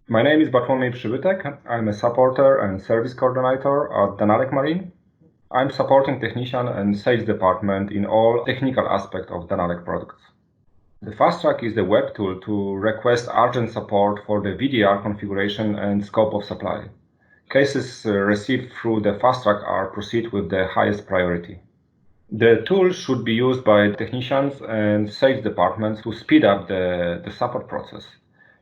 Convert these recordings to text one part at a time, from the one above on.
My name is Bartłomiej Przybytek. I'm a supporter and service coordinator at Danelec Marine. I'm supporting technician and sales department in all technical aspects of Danelec products. The FastTrack is the web tool to request urgent support for the VDR configuration and scope of supply. Cases received through the FastTrack are proceed with the highest priority. The tool should be used by technicians and sales departments to speed up the support process.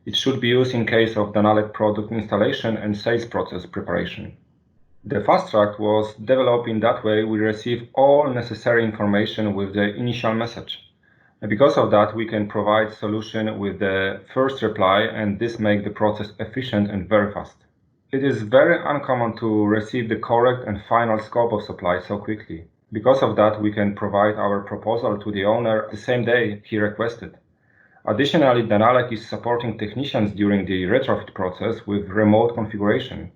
It should be used in case of Danelec product installation and sales process preparation. The FastTrack was developed in that way we receive all necessary information with the initial message. And because of that, we can provide solution with the first reply, and this makes the process efficient and very fast. It is very uncommon to receive the correct and final scope of supply so quickly. Because of that, we can provide our proposal to the owner the same day he requested. Additionally, Danelec is supporting technicians during the retrofit process with remote configuration.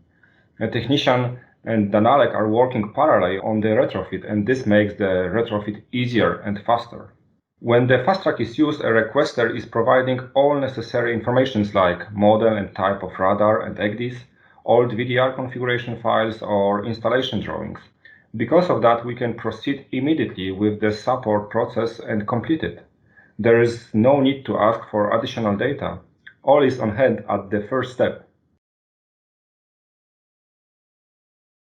A technician and Danelec are working parallel on the retrofit, and this makes the retrofit easier and faster. When the FastTrack is used, a requester is providing all necessary information like model and type of radar and EGDIS, old VDR configuration files or installation drawings. Because of that, we can proceed immediately with the support process and complete it. There is no need to ask for additional data. All is on hand at the first step.